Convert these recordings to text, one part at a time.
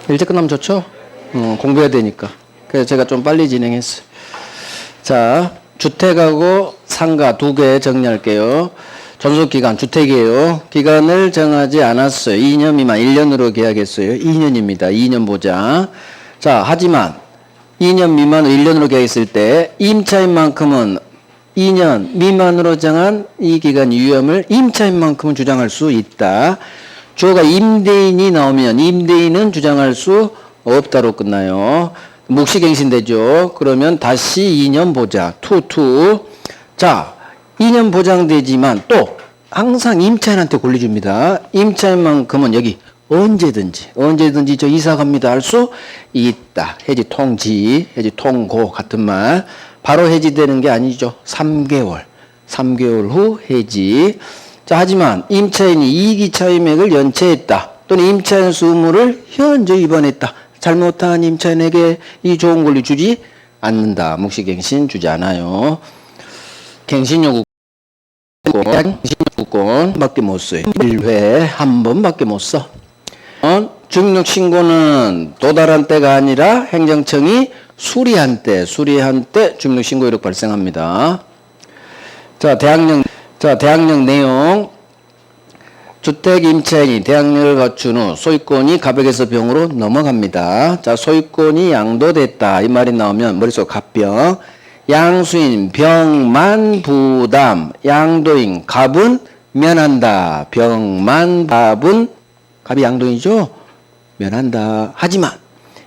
일찍 끝나면 좋죠? 공부해야 되니까. 그래서 제가 좀 빨리 진행했어요. 자, 주택하고 상가 두 개 정리할게요. 존속기간, 주택이에요. 기간을 정하지 않았어요. 2년 미만, 1년으로 계약했어요. 2년입니다. 2년 보장. 자, 하지만 2년 미만으로 1년으로 계약했을 때 임차인 만큼은 2년 미만으로 정한 이 기간 유효함을 임차인 만큼은 주장할 수 있다. 주어가 임대인이 나오면 임대인은 주장할 수 없다로 끝나요. 묵시갱신되죠. 그러면 다시 2년 보장, 투. 자, 2년 보장되지만 또 항상 임차인한테 권리줍니다. 임차인만큼은 여기 언제든지 저 이사 갑니다 할 수 있다. 해지 통지, 해지 통고 같은 말. 바로 해지되는 게 아니죠. 3개월 후 해지. 자, 하지만 임차인이 이기 차임액을 연체했다. 또는 임차인 수 의무를 현저 위반했다. 잘못한 임차인에게 이 좋은 권리 주지 않는다. 묵시갱신 주지 않아요. 갱신요구권 밖에 못 써요. 1회 한 번밖에 못 써. 주민등록신고는 도달한 때가 아니라 행정청이 수리한 때 주민등록신고 이력 발생합니다. 자, 대항력 내용. 주택 임차인이 대항력을 갖춘 후 소유권이 갑액에서 병으로 넘어갑니다. 자, 소유권이 양도됐다. 이 말이 나오면 머릿속 갑병. 양수인 병만 부담. 양도인 갑은 면한다. 병만 갑은 갑이 양도인이죠? 면한다. 하지만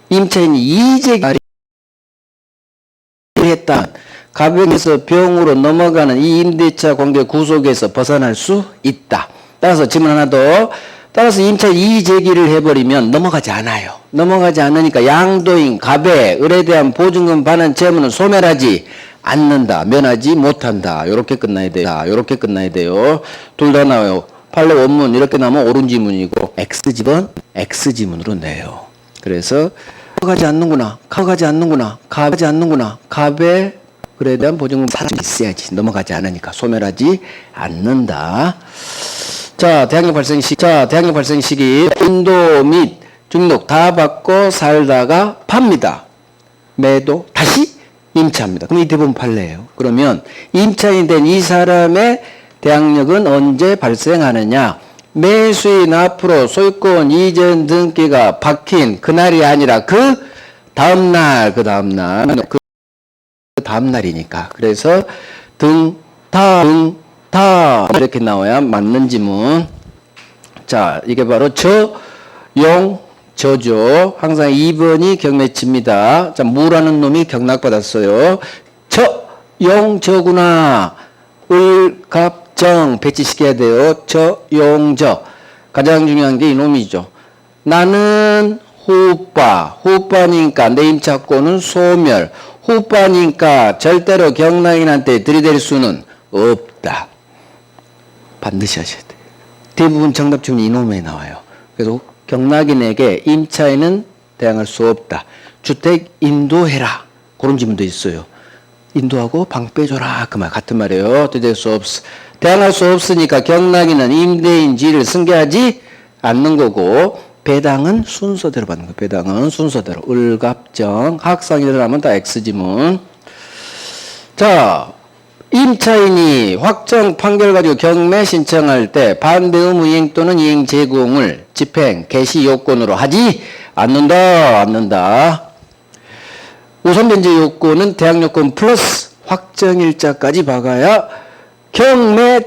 임차인이 이재기를 했다. 갑액에서 병으로 넘어가는 이 임대차 관계 구속에서 벗어날 수 있다. 따라서 질문 하나 더. 따라서 임차인 이의제기를 해버리면 넘어가지 않아요. 넘어가지 않으니까 양도인 갑의 을에 대한 보증금 반환 채무는 소멸하지 않는다. 면하지 못한다. 요렇게 끝나야 돼요. 둘 다 나와요. 판례 원문 이렇게 나오면 옳은 지문이고 X집은 X지문으로 내요. 그래서 가지 않는구나. 갑의 을에 대한 보증금 반환이 있어야지. 넘어가지 않으니까 소멸하지 않는다. 자, 대항력 발생 시기. 인도 및 중독 다 받고 살다가 팝니다. 매도 다시 임차합니다. 그럼 이 대부분 판례예요. 그러면 임차인 된 이 사람의 대항력은 언제 발생하느냐? 매수인 앞으로 소유권 이전 등기가 박힌 그날이 아니라 그 다음날이니까. 그래서 다 이렇게 나와야 맞는 지문. 자, 이게 바로 저죠. 항상 2번이 경매치입니다. 자, 무라는 놈이 경락받았어요. 저구나. 을갑정 배치시켜야 돼요. 저용저. 가장 중요한 게 이놈이죠. 나는 후빠니까 내 임차권은 소멸. 후빠니까 절대로 경락인한테 들이댈 수는 없다. 반드시 하셔야 돼요. 대부분 정답 지문이 이놈에 나와요. 그래서 경락인에게 임차인은 대항할 수 없다. 주택 인도해라. 그런 지문도 있어요. 인도하고 방 빼줘라. 그 말 같은 말이에요. 대항할 수 없으니까 경락인은 임대인지를 승계하지 않는 거고 배당은 순서대로 받는 거예요. 배당은 순서대로. 을갑정. 학상이 일어나면 다 X지문. 자, 임차인이 확정 판결 가지고 경매 신청할 때 반대 의무 이행 또는 이행 제공을 집행, 개시 요건으로 하지 않는다. 우선 변제 요건은 대항 요건 플러스 확정일자까지 박아야 경매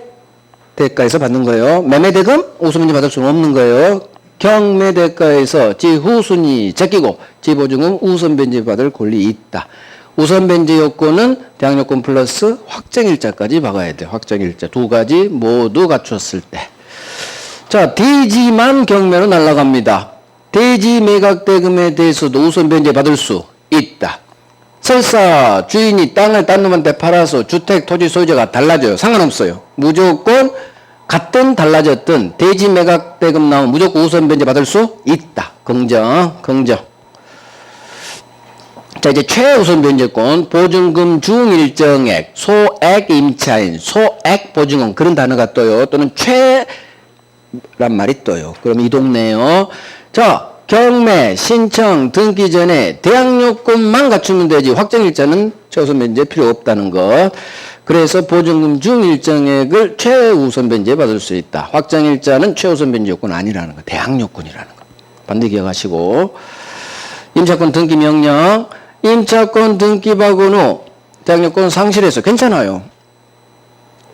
대가에서 받는 거예요. 매매 대금 우선 변제 받을 수는 없는 거예요. 경매 대가에서 지후순위 제끼고 지보증금 우선 변제 받을 권리 있다. 우선 변제 요건은 대항 요건 플러스 확정일자까지 박아야 돼. 확정일자 두 가지 모두 갖췄을 때. 자, 대지만 경매로 날아갑니다. 대지 매각 대금에 대해서도 우선 변제 받을 수 있다. 설사 주인이 땅을 딴 놈한테 팔아서 주택 토지 소유자가 달라져요. 상관없어요. 무조건 같든 달라졌든 대지 매각 대금 나오면 무조건 우선 변제 받을 수 있다. 긍정. 자, 이제 최우선 변제권, 보증금 중 일정액, 소액 임차인, 소액 보증금 그런 단어가 떠요. 또는 최란 말이 떠요. 그럼 이 동네요. 자, 경매, 신청, 등기 전에 대항 요건만 갖추면 되지 확정일자는 최우선 변제 필요 없다는 것. 그래서 보증금 중 일정액을 최우선 변제 받을 수 있다. 확정일자는 최우선 변제 요건 아니라는 거. 대항 요건이라는 거. 반드시 기억하시고. 임차권 등기 명령. 임차권 등기 받은 후 대항 요건 상실해서 괜찮아요.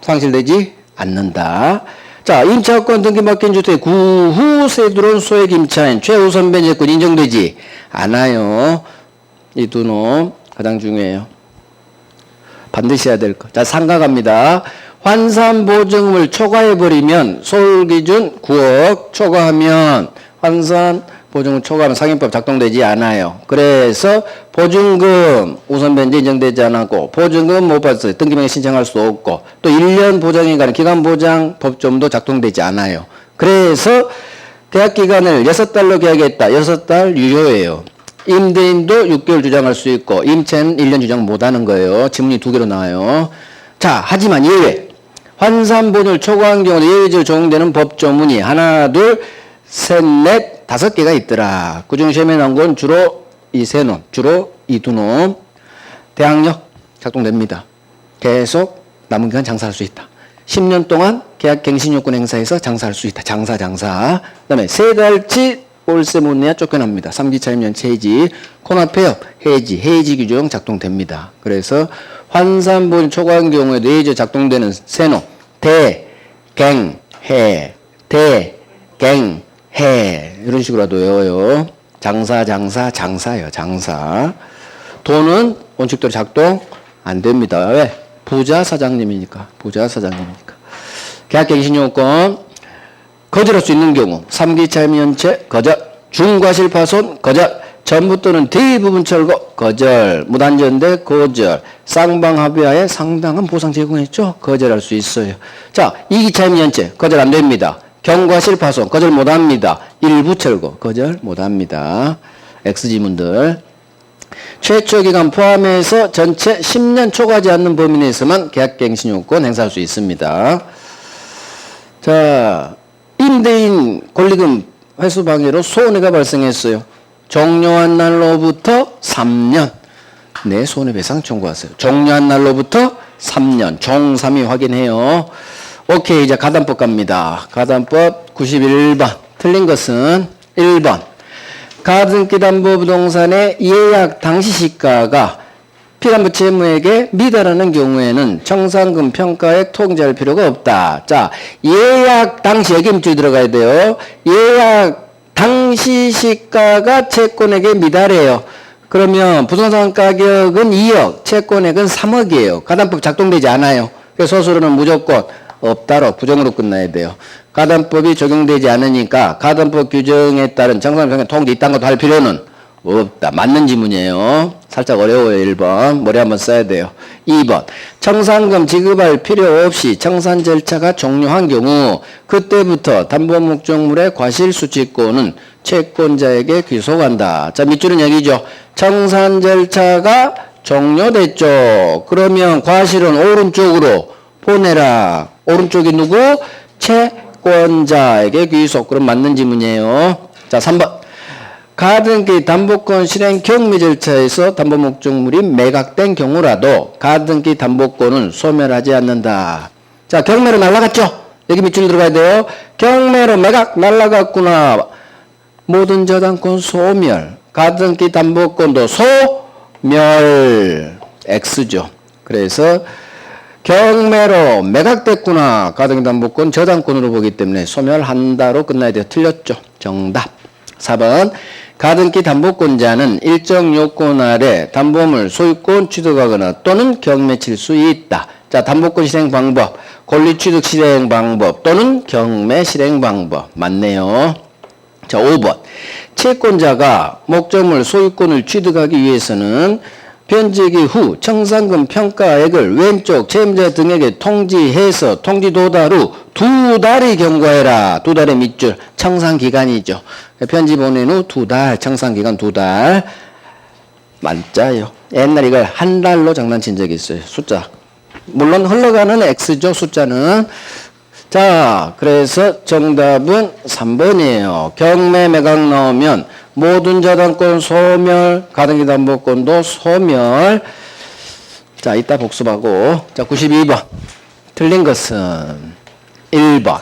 상실되지 않는다. 자, 임차권 등기 맡긴 주택 구후 세 들어온 소액 임차인 최우선 변제권 인정되지 않아요. 이 두 놈 가장 중요해요. 반드시 해야 될 것. 자, 상가 갑니다. 환산 보증금을 초과해버리면 소율기준 9억 초과하면 환산 보증금 초과하면 상인법 작동되지 않아요. 그래서 보증금 우선 변제 인정되지 않았고 보증금 못 받았어요. 등기명에 신청할 수 없고 또 1년 보장에 관한 기간 보장 법점도 작동되지 않아요. 그래서 계약 기간을 6달로 계약했다. 6달 유효예요. 임대인도 6개월 주장할 수 있고 임차인은 1년 주장 못하는 거예요. 지문이 2개로 나와요. 자, 하지만 예외. 환산 보증을 초과한 경우도 예외적으로 적용되는 법조문이 하나, 둘, 셋, 넷, 5개가 있더라. 그중 시험에 나온 건 주로 이 세 놈, 주로 이 두 놈. 대항력 작동됩니다. 계속 남은 기간 장사할 수 있다. 10년 동안 계약 갱신 요건 행사해서 장사할 수 있다. 장사. 그 다음에 3달치 월세 못 내야 쫓겨납니다. 3기 차임 연체 해지, 코납폐업, 해지 규정 작동됩니다. 그래서 환산 보증 초과한 경우에도 예외 작동되는 세 놈. 대갱해. 이런 식으로라도 외워요. 장사예요. 장사. 돈은 원칙대로 작동 안 됩니다. 왜? 부자 사장님이니까. 계약갱신요건 거절할 수 있는 경우 3기 차임연체 거절, 중과실파손 거절, 전부 또는 대부분 철거 거절, 무단전대 거절, 쌍방합의하에 상당한 보상 제공했죠. 거절할 수 있어요. 자, 2기 차임연체 거절 안 됩니다. 경과실파손 거절 못합니다. 일부 철거 거절 못합니다. X지문들. 최초 기간 포함해서 전체 10년 초과하지 않는 범위 내에서만 계약갱신요건 행사할 수 있습니다. 자, 임대인 권리금 회수 방해로 손해가 발생했어요. 종료한 날로부터 3년 내 손해배상 청구하세요. 종료한 날로부터 3년 종3이 확인해요. 오케이, 이제 가담법 갑니다. 가담법 91번. 틀린 것은 1번. 가등기 담보 부동산의 예약 당시 시가가 피담보 채무에게 미달하는 경우에는 청산금 평가액 통지할 필요가 없다. 자, 예약 당시 여기 입줄이 들어가야 돼요. 예약 당시 시가가 채권에게 미달해요. 그러면 부동산 가격은 2억, 채권액은 3억이에요. 가담법 작동되지 않아요. 그래서 서술은 무조건 없다로 부정으로 끝나야 돼요. 가담법이 적용되지 않으니까 가담법 규정에 따른 청산금 평가 통지 이딴 것도 할 필요는 없다. 맞는 지문이에요. 살짝 어려워요. 1번. 머리 한번 써야 돼요. 2번. 청산금 지급할 필요 없이 청산 절차가 종료한 경우 그때부터 담보 목적물의 과실 수취권은 채권자에게 귀속한다. 자, 밑줄은 여기죠. 청산 절차가 종료됐죠. 그러면 과실은 오른쪽으로 보내라. 오른쪽이 누구? 채권자에게 귀속. 그럼 맞는 지문이에요. 자, 3번. 가등기 담보권 실행 경매 절차에서 담보 목적물이 매각된 경우라도 가등기 담보권은 소멸하지 않는다. 자, 경매로 날라갔죠? 여기 밑줄 들어가야 돼요. 경매로 매각 날라갔구나. 모든 저당권 소멸. 가등기 담보권도 소멸. X죠. 그래서 경매로 매각됐구나. 가등기 담보권 저당권으로 보기 때문에 소멸한다로 끝나야 돼요. 틀렸죠? 정답. 4번. 가등기 담보권자는 일정 요건 아래 담보물 소유권 취득하거나 또는 경매 칠 수 있다. 자, 담보권 실행 방법, 권리 취득 실행 방법 또는 경매 실행 방법. 맞네요. 자, 5번. 채권자가 목적물 소유권을 취득하기 위해서는 변제기 후 청산금 평가액을 왼쪽 채무자 등에게 통지해서 통지 도달 후 2달이 경과해라. 2달의 밑줄 청산기간이죠. 편지 보낸 후 2달 청산기간 2달 맞자요. 옛날 이걸 한 달로 장난친 적이 있어요. 숫자 물론 흘러가는 X죠. 숫자는. 자, 자, 그래서 정답은 3번이에요. 경매 매각 나오면 모든 저당권 소멸, 가등기 담보권도 소멸. 자, 이따 복습하고. 자, 92번. 틀린 것은 1번.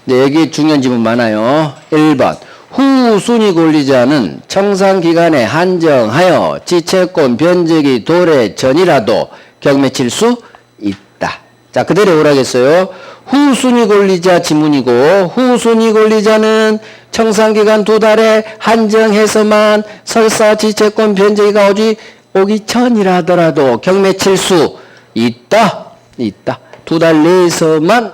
이제 여기 중요한 지문 많아요. 1번. 후순위 권리자는 청산기간에 한정하여 지체권 변제기 도래 전이라도 경매 칠 수 있다. 자, 그대로 오라겠어요. 후순위 권리자 지문이고, 후순위 권리자는 청산기간 2달에 한정해서만 설사 지체권 변제기가 오기 전이라더라도 경매 칠 수 있다. 2달 내에서만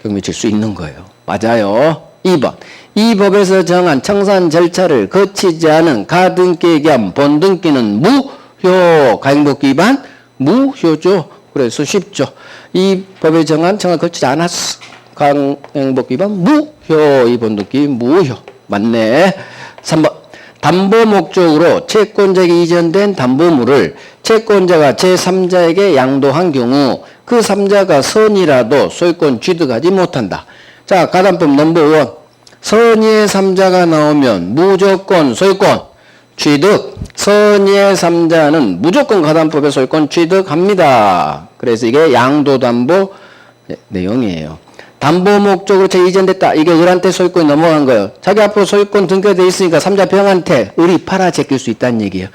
경매 칠 수 있는 거예요. 맞아요. 2번. 이 법에서 정한 청산 절차를 거치지 않은 가등기 겸 본등기는 무효. 가행법 위반 무효죠. 그래서 쉽죠. 이 법에 정한 청산을 거치지 않았어. 가행법 위반 무효. 이 본등기 무효. 맞네. 3번. 담보 목적으로 채권자에게 이전된 담보물을 채권자가 제3자에게 양도한 경우 그 3자가 선이라도 소유권 취득하지 못한다. 자, 가담법 넘버 1. 선의의 3자가 나오면 무조건 소유권 취득. 선의의 3자는 무조건 가담법에 소유권 취득합니다. 그래서 이게 양도담보 내용이에요. 담보 목적으로 채 이전됐다. 이게 을한테 소유권이 넘어간 거예요. 자기 앞으로 소유권 등기되어 있으니까 3자 병한테 을이 팔아 제낄 수 있다는 얘기예요.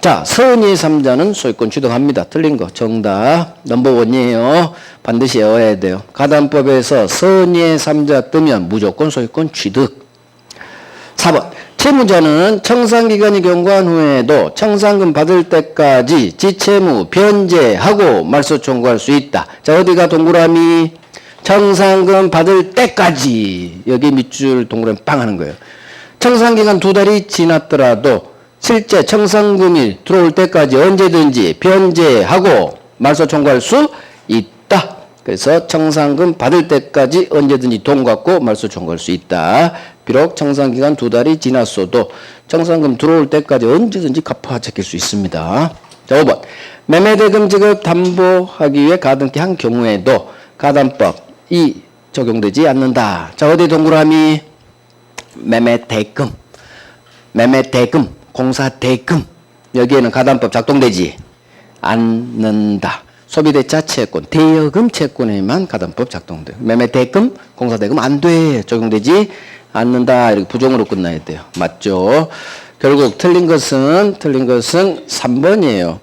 자, 선의의 3자는 소유권 취득합니다. 틀린 거 정답 넘버 1이에요. 반드시 외워야 돼요. 가담법에서 선의의 3자 뜨면 무조건 소유권 취득. 4번. 채무자는 청산기간이 경과한 후에도 청산금 받을 때까지 지채무 변제하고 말소 청구할 수 있다. 자, 어디가 동그라미? 청산금 받을 때까지. 여기 밑줄 동그라미 빵 하는 거예요. 청산기간 2달이 지났더라도 실제 청산금이 들어올 때까지 언제든지 변제하고 말소 청구할 수 있다. 그래서 청산금 받을 때까지 언제든지 돈 갖고 말소 청구할 수 있다. 비록 청산기간 2달이 지났어도 청산금 들어올 때까지 언제든지 갚아 제낄 수 있습니다. 자, 5번. 매매대금 지급 담보하기 위해 가등기 한 경우에도 가담법이 적용되지 않는다. 자, 어디 동그라미? 매매대금. 공사대금. 여기에는 가담법 작동되지 않는다. 소비대차 채권, 대여금 채권에만 가담법 작동돼요. 매매대금, 공사대금 안 돼. 적용되지 않는다. 이렇게 부정으로 끝나야 돼요. 맞죠? 결국 틀린 것은 3번이에요.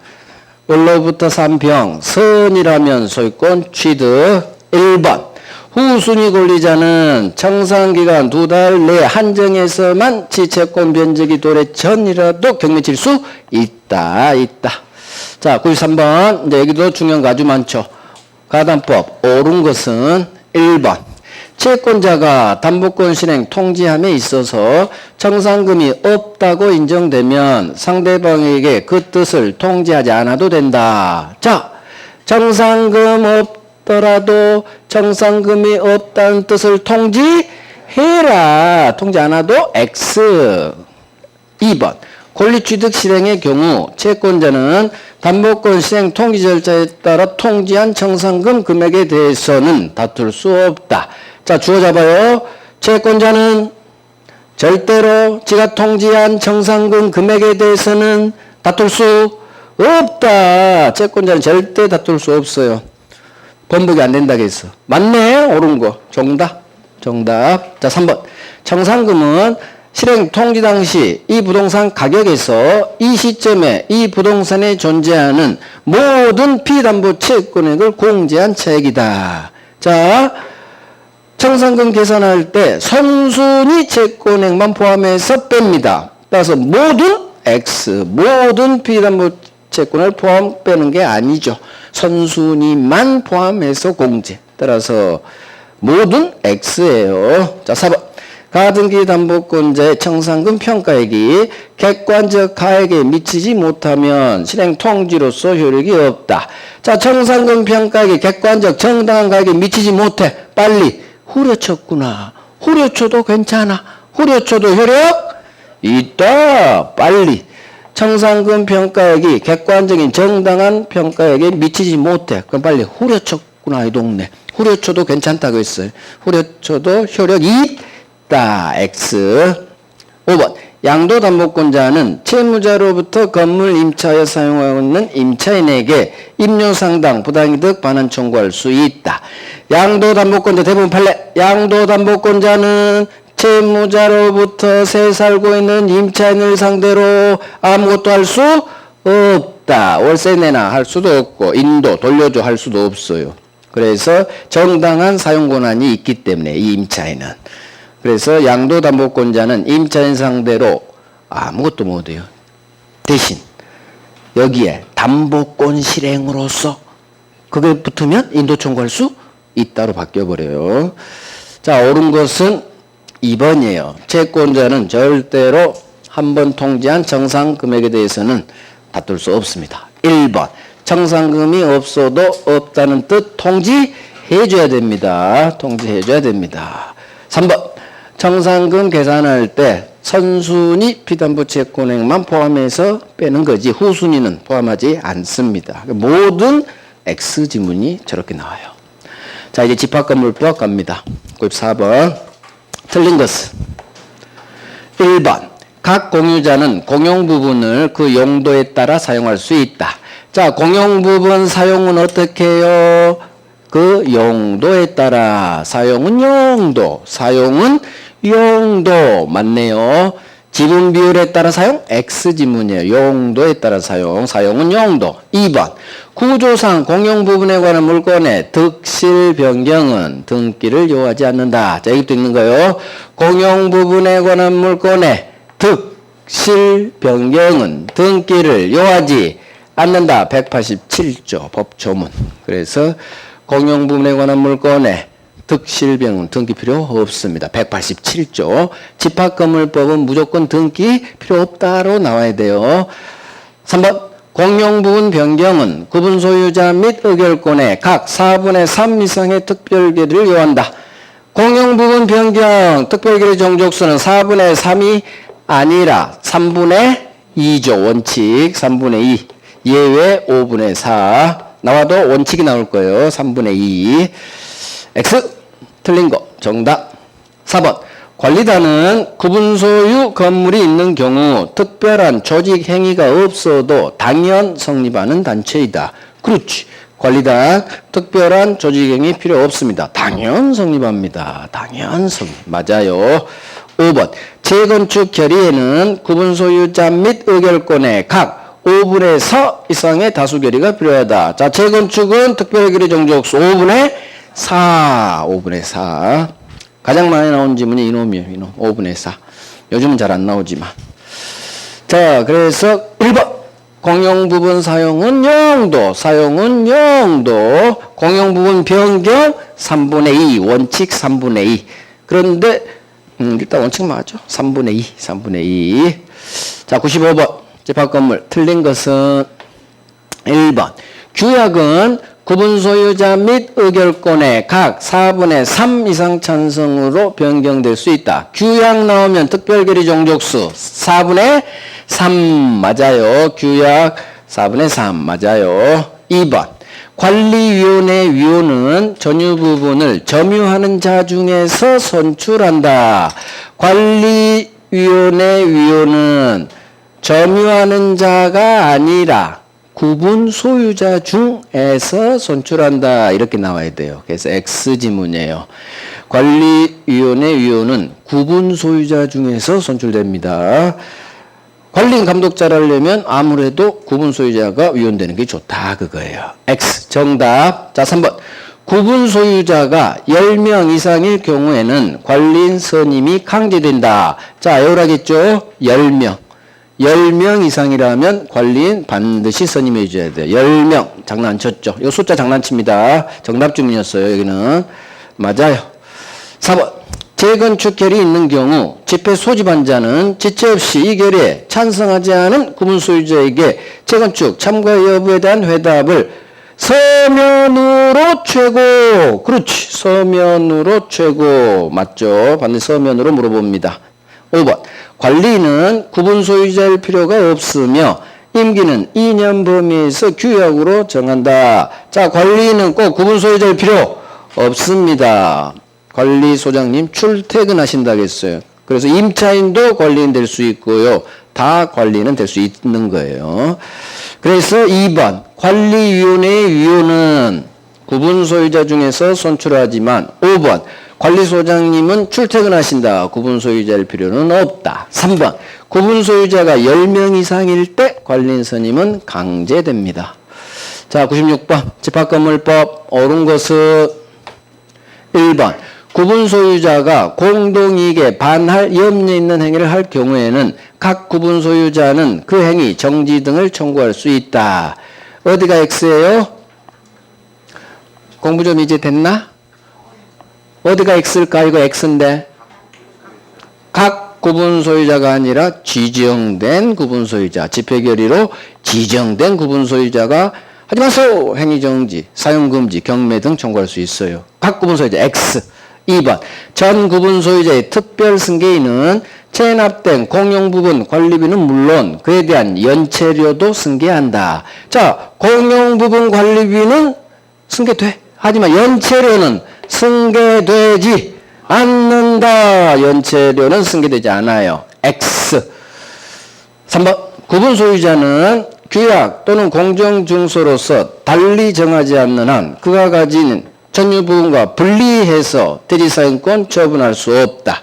을로부터 산병, 선이라면 소유권 취득. 1번. 후순위 권리자는 청산기간 2달 내에 한정해서만 지채권 변제기 도래 전이라도 경매 칠 수 있다. 자, 93번. 이제 여기도 중요한 거 아주 많죠. 가담법 옳은 것은 1번. 채권자가 담보권 실행 통지함에 있어서 청산금이 없다고 인정되면 상대방에게 그 뜻을 통지하지 않아도 된다. 자, 청산금 없더라도 청산금이 없다는 뜻을 통지해라. 통지 않아도 X. 2번. 권리취득 실행의 경우 채권자는 담보권 실행 통지 절차에 따라 통지한 청산금 금액에 대해서는 다툴 수 없다. 자, 주어 잡아요. 채권자는 절대로 지가 통지한 청산금 금액에 대해서는 다툴 수 없다. 채권자는 절대 다툴 수 없어요. 번복이 안 된다고 했어. 맞네. 옳은 거. 정답. 자, 3번. 청산금은 실행 통지 당시 이 부동산 가격에서 이 시점에 이 부동산에 존재하는 모든 피담보 채권액을 공제한 차액이다. 자, 청산금 계산할 때 선순위 채권액만 포함해서 뺍니다. 따라서 모든 X, 모든 피담보 채권을 빼는 게 아니죠. 선순위만 포함해서 공제. 따라서 모든 X예요. 자, 4번. 가등기 담보권자의 청산금 평가액이 객관적 가액에 미치지 못하면 실행 통지로서 효력이 없다. 자, 청산금 평가액이 객관적 정당한 가액에 미치지 못해. 빨리 후려쳤구나. 후려쳐도 괜찮아. 후려쳐도 효력 있다. 빨리. 청산금 평가액이 객관적인 정당한 평가액에 미치지 못해. 그럼 빨리 후려쳤구나 이 동네. 후려쳐도 괜찮다고 했어요. 후려쳐도 효력이 있다. X. 5번. 양도담보권자는 채무자로부터 건물 임차하여 사용하고 있는 임차인에게 임료상당 부당이득 반환 청구할 수 있다. 양도담보권자 대부분 판례. 양도담보권자는 채무자로부터 새 살고 있는 임차인을 상대로 아무것도 할 수 없다. 월세 내나 할 수도 없고 인도 돌려줘 할 수도 없어요. 그래서 정당한 사용 권한이 있기 때문에 이 임차인은. 그래서 양도담보권자는 임차인 상대로 아무것도 못해요. 대신 여기에 담보권 실행으로서 그게 붙으면 인도 청구할 수 있다로 바뀌어버려요. 자, 옳은 것은 2번이에요. 채권자는 절대로 한 번 통지한 정상금액에 대해서는 다툴 수 없습니다. 1번. 정상금이 없어도 없다는 뜻 통지해줘야 됩니다. 통지해줘야 됩니다. 3번. 정상금 계산할 때 선순위 피담보 채권액만 포함해서 빼는 거지 후순위는 포함하지 않습니다. 모든 X 지문이 저렇게 나와요. 자, 이제 집합건물법 갑니다. 94번. 틀린 것은 1번. 각 공유자는 공용 부분을 그 용도에 따라 사용할 수 있다. 자, 공용 부분 사용은 어떻게 해요? 그 용도에 따라. 사용은 용도. 사용은 용도. 맞네요. 지분 비율에 따라 사용? X 지문이에요. 용도에 따라 사용. 사용은 용도. 2번. 구조상 공용 부분에 관한 물건의 득실 변경은 등기를 요하지 않는다. 자, 이것도 있는 거예요. 공용 부분에 관한 물건의 득실 변경은 등기를 요하지 않는다. 187조 법조문. 그래서 공용 부분에 관한 물건의 득실 변경은 등기 필요 없습니다. 187조. 집합건물법은 무조건 등기 필요 없다로 나와야 돼요. 3번. 공용 부분 변경은 구분 소유자 및 의결권의 각 4분의 3 이상의 특별 결의를 요한다. 공용 부분 변경 특별 결의 정족수는 4분의 3이 아니라 3분의 2죠. 원칙 3분의 2. 예외 5분의 4. 나와도 원칙이 나올 거예요. 3분의 2. X. 틀린 거. 정답. 4번. 관리단은 구분 소유 건물이 있는 경우 특별한 조직 행위가 없어도 당연 성립하는 단체이다. 그렇지. 관리단 특별한 조직 행위 필요 없습니다. 당연 성립합니다. 당연 성립. 맞아요. 5번. 재건축 결의에는 구분 소유자 및 의결권의 각 5분의 4 이상의 다수 결의가 필요하다. 자, 재건축은 특별 결의 정족수 5분의 4. 5분의 4. 가장 많이 나온 지문이 이놈이에요. 이놈. 5분의 4. 요즘은 잘 안 나오지만. 자, 그래서 1번. 공용 부분 사용은 용도. 사용은 용도. 공용 부분 변경 3분의 2. 원칙 3분의 2. 그런데 일단 원칙 맞죠? 3분의 2. 3분의 2. 자, 95번. 집합건물. 틀린 것은 1번. 규약은 구분 소유자 및 의결권의 각 4분의 3 이상 찬성으로 변경될 수 있다. 규약 나오면 특별결의 종족수 4분의 3 맞아요. 규약 4분의 3 맞아요. 2번. 관리위원회 위원은 점유 부분을 점유하는 자 중에서 선출한다. 관리위원회 위원은 점유하는 자가 아니라 구분 소유자 중에서 선출한다. 이렇게 나와야 돼요. 그래서 X 지문이에요. 관리위원회 위원은 구분 소유자 중에서 선출됩니다. 관리인 감독자를 하려면 아무래도 구분 소유자가 위원되는 게 좋다. 그거예요. X 정답. 자, 3번. 구분 소유자가 10명 이상일 경우에는 관리인 선임이 강제된다. 자, 요라겠죠? 10명. 10명 이상이라면 관리인 반드시 선임해 줘야 돼요. 10명. 장난쳤죠. 이거 숫자 장난칩니다. 정답 주문이었어요. 여기는. 맞아요. 4번. 재건축 결의 있는 경우 집회 소집한 자는 지체 없이 이 결의에 찬성하지 않은 구분 소유자에게 재건축 참가 여부에 대한 회답을 서면으로 최고. 그렇지. 서면으로 최고. 맞죠. 반드시 서면으로 물어봅니다. 5번. 관리인은 구분 소유자일 필요가 없으며 임기는 2년 범위에서 규약으로 정한다. 자, 관리인은 꼭 구분 소유자일 필요 없습니다. 관리소장님 출퇴근하신다겠어요. 그래서 임차인도 관리인 될 수 있고요. 다 관리는 될 수 있는 거예요. 그래서 2번 관리위원회의 위원은 구분 소유자 중에서 선출하지만 5번 관리소장님은 출퇴근하신다. 구분 소유자일 필요는 없다. 3번 구분 소유자가 10명 이상일 때 관리인 선임은 강제됩니다. 자, 96번 집합건물법 옳은 것은 1번 구분 소유자가 공동이익에 반할 염려 있는 행위를 할 경우에는 각 구분 소유자는 그 행위, 정지 등을 청구할 수 있다. 어디가 X예요? 공부 좀 이제 됐나? 어디가 X일까? 이거 X인데. 각 구분 소유자가 아니라 지정된 구분 소유자, 집회결의로 지정된 구분 소유자가 하지 마소! 행위정지, 사용금지, 경매 등 청구할 수 있어요. 각 구분 소유자 X. 2번 전 구분 소유자의 특별 승계인은 체납된 공용부분 관리비는 물론 그에 대한 연체료도 승계한다. 자, 공용부분 관리비는 승계돼. 하지만 연체료는 승계되지 않는다. 연체료는 승계되지 않아요. X. 3번 구분 소유자는 규약 또는 공정증서로서 달리 정하지 않는 한 그가 가진 전유 부분과 분리해서 대지사용권 처분할 수 없다.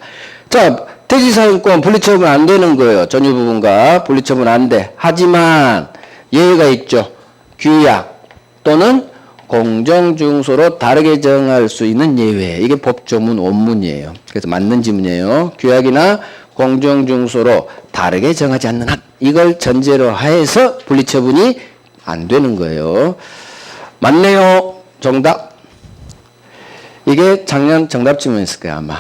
자, 대지사용권 분리처분 안 되는 거예요. 전유 부분과 분리처분 안 돼. 하지만 예외가 있죠. 규약 또는 공정증서로 다르게 정할 수 있는 예외. 이게 법조문 원문이에요. 그래서 맞는 지문이에요. 규약이나 공정증서로 다르게 정하지 않는 한 이걸 전제로 해서 분리처분이 안 되는 거예요. 맞네요. 정답. 이게 작년 정답 지문이었을 거야 아마.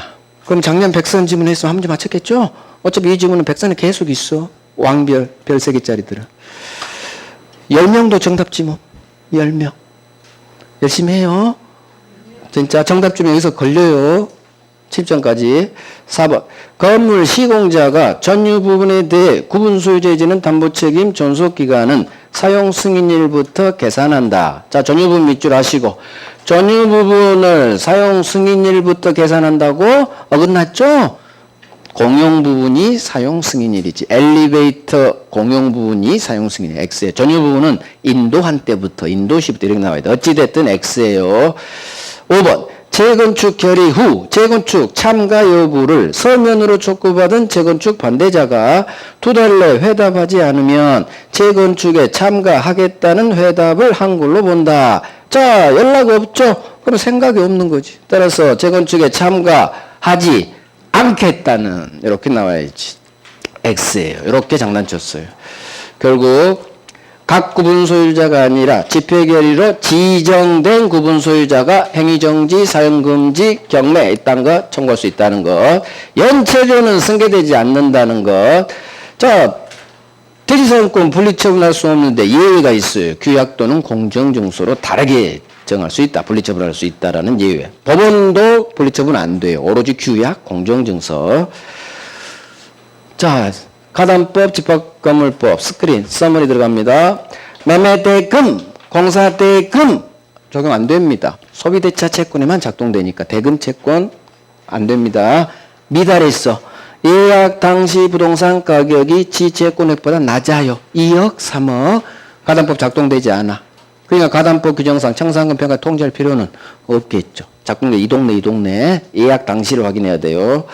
그럼 작년 백선 지문 했으면 한 문제 맞췄겠죠? 어차피 이 지문은 백선에 계속 있어. 왕별 별 3개짜리들은 10명도 정답 지문. 10명. 열심히 해요. 진짜 정답 지문 여기서 걸려요. 침전까지. 4번 건물 시공자가 전유 부분에 대해 구분 소유자에 지는 담보책임 존속기간은 사용 승인일부터 계산한다. 자, 전유 부분 밑줄 하시고 전유 부분을 사용 승인일부터 계산한다고 어긋났죠? 공용 부분이 사용 승인일이지. 엘리베이터 공용 부분이 사용 승인일. X예요. 전유 부분은 인도한 때부터 인도시부터 이렇게 나와야 돼. 어찌됐든 X예요. 5번 재건축 결의 후 재건축 참가 여부를 서면으로 촉구받은 재건축 반대자가 2달 내 회답하지 않으면 재건축에 참가하겠다는 회답을 한글로 본다. 자, 연락 없죠? 그럼 생각이 없는 거지. 따라서 재건축에 참가하지 않겠다는 이렇게 나와야지. X예요. 이렇게 장난쳤어요. 결국 각 구분 소유자가 아니라 집회결의로 지정된 구분 소유자가 행위정지, 사용금지, 경매 이딴 거 청구할 수 있다는 것. 연체료는 승계되지 않는다는 것. 자, 대지사용권 분리처분할 수 없는데 예외가 있어요. 규약 또는 공정증서로 다르게 정할 수 있다. 분리처분할 수 있다라는 예외. 법원도 분리처분 안 돼요. 오로지 규약, 공정증서. 자, 가담법, 집합건물법, 스크린, 서머리 들어갑니다. 매매대금, 공사대금 적용 안 됩니다. 소비대차 채권에만 작동되니까 대금 채권 안 됩니다. 미달했어. 예약 당시 부동산 가격이 지채권액보다 낮아요. 2억, 3억. 가담법 작동되지 않아. 그러니까 가담법 규정상 청산금 평가 통지할 필요는 없겠죠. 작동돼 이 동네 예약 당시를 확인해야 돼요.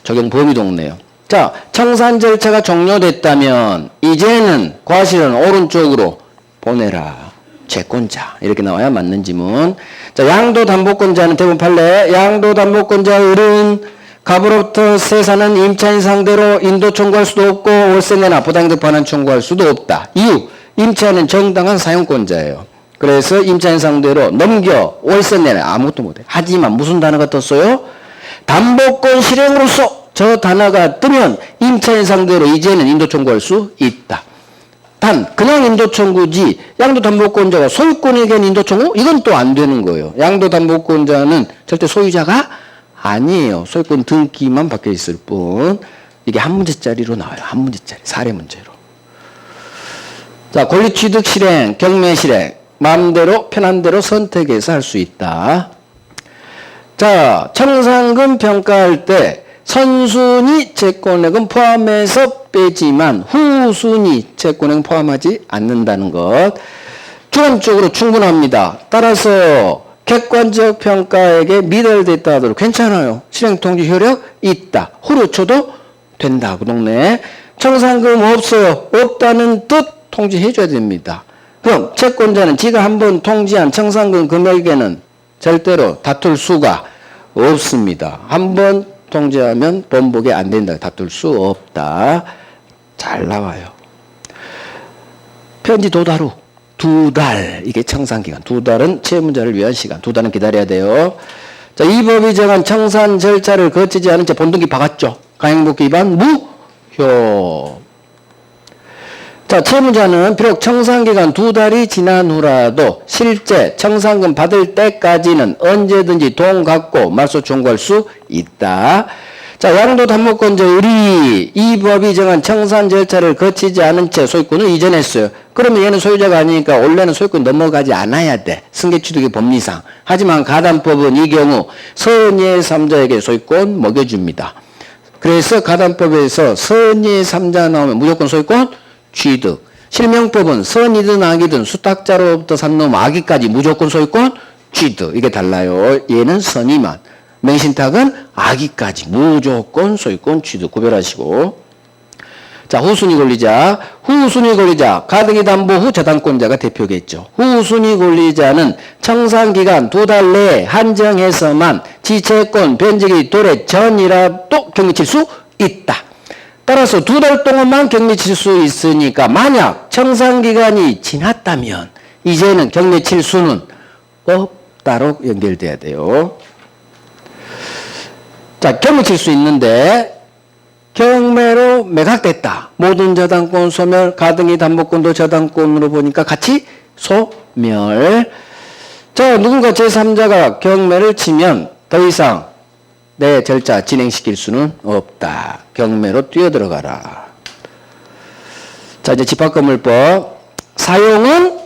적용 범위 동네요. 자, 청산 절차가 종료됐다면 이제는 과실은 오른쪽으로 보내라. 채권자. 이렇게 나와야 맞는 지문. 자, 양도담보권자는 대부분 판례. 양도담보권자들은 갑으로부터 세사는 임차인 상대로 인도 청구할 수도 없고 월세내나 부당이득 반환 청구할 수도 없다. 이유, 임차인은 정당한 사용권자예요. 그래서 임차인 상대로 넘겨 월세내나 아무것도 못해. 하지만 무슨 단어가 떴어요? 담보권 실행으로서 저 단어가 뜨면 임차인 상대로 이제는 인도 청구할 수 있다. 단 그냥 인도 청구지 양도담보권자가 소유권에게 인도 청구? 이건 또 안 되는 거예요. 양도담보권자는 절대 소유자가 아니에요. 소유권 등기만 박혀 있을 뿐. 이게 한 문제짜리로 나와요. 한 문제짜리. 사례 문제로. 자, 권리취득 실행, 경매 실행. 마음대로 편한 대로 선택해서 할 수 있다. 자, 청산금 평가할 때 선순위 채권액은 포함해서 빼지만 후순위 채권액은 포함하지 않는다는 것. 주관적으로 충분합니다. 따라서 객관적 평가액에 미달됐다 하더라도 괜찮아요. 실행통지 효력 있다. 후로 쳐도 된다. 그 동네. 청산금 없어요. 없다는 뜻 통지해줘야 됩니다. 그럼 채권자는 지가 한번 통지한 청산금 금액에는 절대로 다툴 수가 없습니다. 한번 통지하면 번복이 안 된다. 다툴 수 없다. 잘 나와요. 편지 도달 후 2달. 이게 청산기간. 2달은 채무자를 위한 시간. 2달은 기다려야 돼요. 자, 이 법이 정한 청산 절차를 거치지 않은 채 본등기 박았죠. 가행복귀 위반 무효. 자, 채무자는 비록 청산기간 2달이 지난 후라도 실제 청산금 받을 때까지는 언제든지 돈 갖고 말소 청구할 수 있다. 자, 양도담보권자 의리. 이 법이 정한 청산 절차를 거치지 않은 채 소유권을 이전했어요. 그러면 얘는 소유자가 아니니까 원래는 소유권 넘어가지 않아야 돼. 승계취득의 법리상. 하지만 가담법은 이 경우 선예 3자에게 소유권 먹여줍니다. 그래서 가담법에서 선예 3자 나오면 무조건 소유권 취득. 실명법은 선이든 악이든 수탁자로부터 산 놈 악이까지 무조건 소유권 취득. 이게 달라요. 얘는 선이만. 맹신탁은 악이까지 무조건 소유권 취득. 구별하시고. 자, 후순위 권리자. 후순위 권리자. 가등기 담보 후 저당권자가 대표겠죠. 후순위 권리자는 청산기간 2달 내에 한정해서만 지채권 변제기 도래 전이라도 격리칠 수 있다. 따라서 2달 동안만 격리칠 수 있으니까 만약 청산기간이 지났다면 이제는 격리칠 수는 없다로 연결돼야 돼요. 자, 격리칠 수 있는데 경매로 매각됐다. 모든 저당권 소멸, 가등기 담보권도 저당권으로 보니까 같이 소멸. 자, 누군가 제3자가 경매를 치면 더 이상 내 절차 진행시킬 수는 없다. 경매로 뛰어들어가라. 자, 이제 집합건물법. 사용은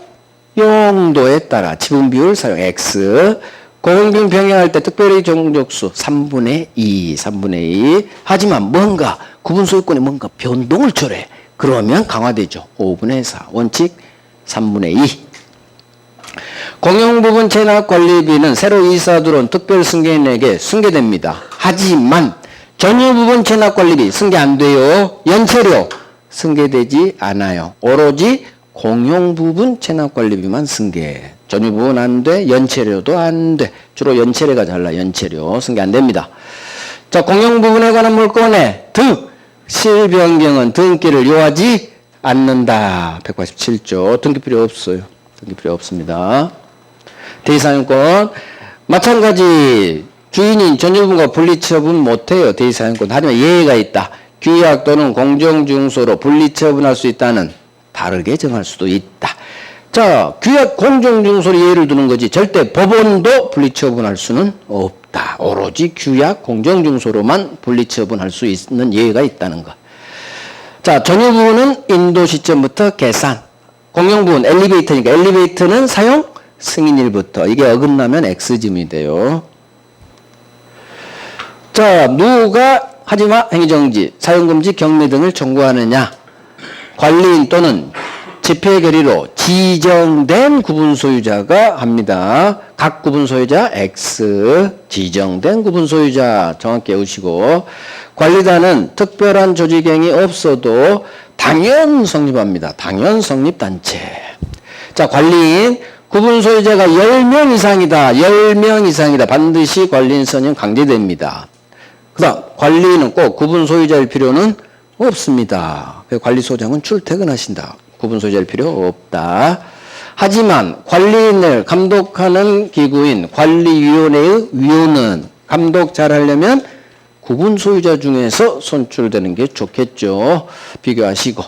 용도에 따라 지분비율 사용 X. 공平병행할 때 특별히 종족수 3분의 2. 하지만 뭔가 구분소유권에 뭔가 변동을 초래. 그러면 강화되죠. 5분의 4. 원칙 3분의 2. 공용부분 체납관리비는 새로 이사 들어온 특별승계인에게 승계됩니다. 하지만 전유부분 체납관리비 승계 안 돼요. 연체료 승계되지 않아요. 오로지 공용부분 체납관리비만 승계. 전유부분 안 돼. 연체료도 안 돼. 주로 연체료가 잘라. 연체료 승계 안 됩니다. 자, 공용부분에 관한 물건의 실변경은 등기를 요하지 않는다. 187조. 등기 필요 없어요. 등기 필요 없습니다. 대의사용권 마찬가지 주인인 전유부분과 분리처분 못해요. 대의사용권. 하지만 예외가 있다. 규약 또는 공정증서로 분리처분할 수 있다는 다르게 정할 수도 있다. 자, 규약 공정증서로 예를 두는 거지 절대 법원도 분리처분할 수는 없다. 오로지 규약 공정증서로만 분리처분할 수 있는 예외가 있다는 것. 자, 전유부분은 인도 시점부터 계산. 공용부분 엘리베이터니까 엘리베이터는 사용 승인일부터. 이게 어긋나면 X짐이 돼요. 자, 누가 하지마 행위정지, 사용금지, 경매 등을 청구하느냐. 관리인 또는 집회결의로 지정된 구분소유자가 합니다. 각 구분소유자 X. 지정된 구분소유자 정확히 외우시고. 관리단은 특별한 조직행위 없어도 당연 성립합니다. 당연 성립단체. 자, 관리인 구분소유자가 10명 이상이다. 10명 이상이다. 반드시 관리인 선임 강제됩니다. 그 다음 관리인은 꼭 구분소유자일 필요는 없습니다. 관리소장은 출퇴근하신다. 구분소유자일 필요 없다. 하지만 관리인을 감독하는 기구인 관리위원회의 위원은 감독 잘하려면 구분소유자 중에서 선출되는 게 좋겠죠. 비교하시고.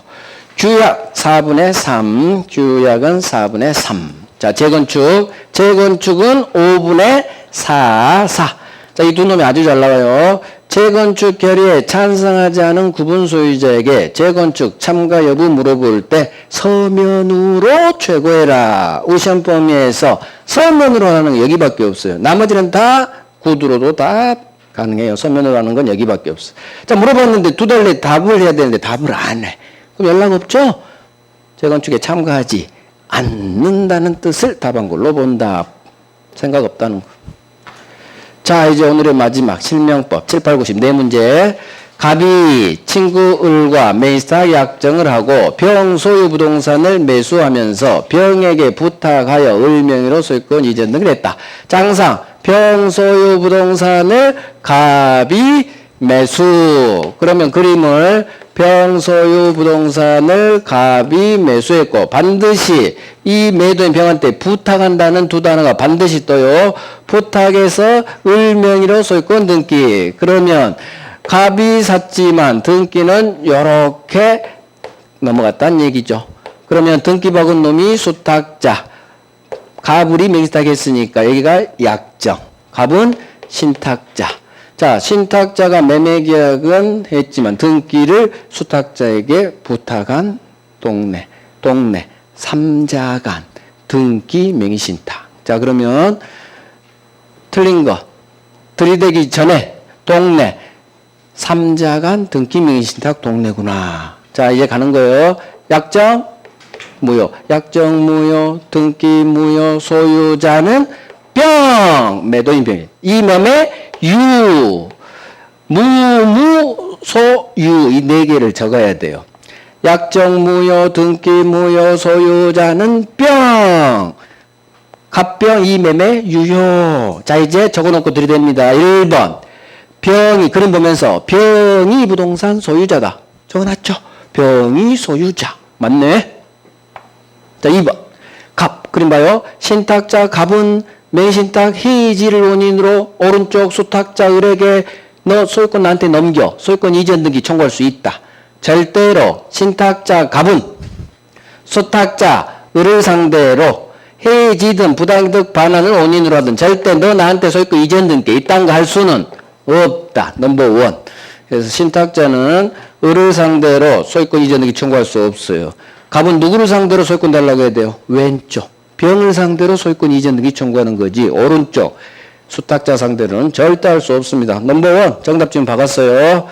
규약 4분의 3. 규약은 4분의 3. 자, 재건축. 재건축은 5분의 4. 자, 이 두 놈이 아주 잘 나와요. 재건축 결의에 찬성하지 않은 구분소유자에게 재건축 참가 여부 물어볼 때 서면으로 최고해라. 우시험 범위에서 서면으로 하는 거 여기밖에 없어요. 나머지는 다 구두로도 다 가능해요. 서면으로 하는 건 여기밖에 없어. 자, 물어봤는데 2달 내에 답을 해야 되는데 답을 안 해. 그럼 연락 없죠? 재건축에 참가하지 않는다는 뜻을 답한 걸로 본다. 생각 없다는 거. 자, 이제 오늘의 마지막 실명법 7, 8, 90 네 문제. 갑이 친구 을과 매입사 약정을 하고 병 소유 부동산을 매수하면서 병에게 부탁하여 을 명의로 소유권 이전 등을 했다. 장상 병 소유 부동산을 갑이 매수. 그러면 그림을 병 소유 부동산을 갑이 매수했고 반드시 이 매도인 병한테 부탁한다는 두 단어가 반드시 떠요. 부탁해서 을 명의로 소유권 등기. 그러면 갑이 샀지만 등기는 요렇게 넘어갔다는 얘기죠. 그러면 등기 박은 놈이 수탁자. 갑을이 명의탁 했으니까 여기가 약정. 갑은 신탁자. 자, 신탁자가 매매계약은 했지만 등기를 수탁자에게 부탁한 동네. 삼자간 등기 명의신탁. 자, 그러면 틀린 거 들이대기 전에 동네 삼자간 등기 명의신탁 동네구나. 자, 이제 가는 거예요. 약정 무효, 약정 무효, 등기 무효, 소유자는 병, 매도인 병. 이 매매 유, 무, 소, 유 이 네 개를 적어야 돼요. 약정 무효, 등기 무효, 소유자는 병, 갑병 이 매매 유효. 자, 이제 적어놓고 들이댑니다. 1번 병이 그림 보면서 병이 부동산 소유자다. 적어놨죠? 병이 소유자. 맞네. 자, 2번 갑 그림 봐요. 신탁자 갑은 매신탁 해지를 원인으로 오른쪽 수탁자 을에게 너 소유권 나한테 넘겨 소유권 이전 등기 청구할 수 있다. 절대로 신탁자 갑은 수탁자 을을 상대로 해지든 부당이득 반환을 원인으로 하든 절대 너 나한테 소유권 이전 등기 이딴 거 할 수는 없다. 넘버 원. 그래서 신탁자는 을을 상대로 소유권 이전 등기 청구할 수 없어요. 갑은 누구를 상대로 소유권 달라고 해야 돼요? 왼쪽. 병을 상대로 소유권 이전 등기 청구하는 거지. 오른쪽. 수탁자 상대로는 절대 할 수 없습니다. 넘버 원. 정답 지금 박았어요.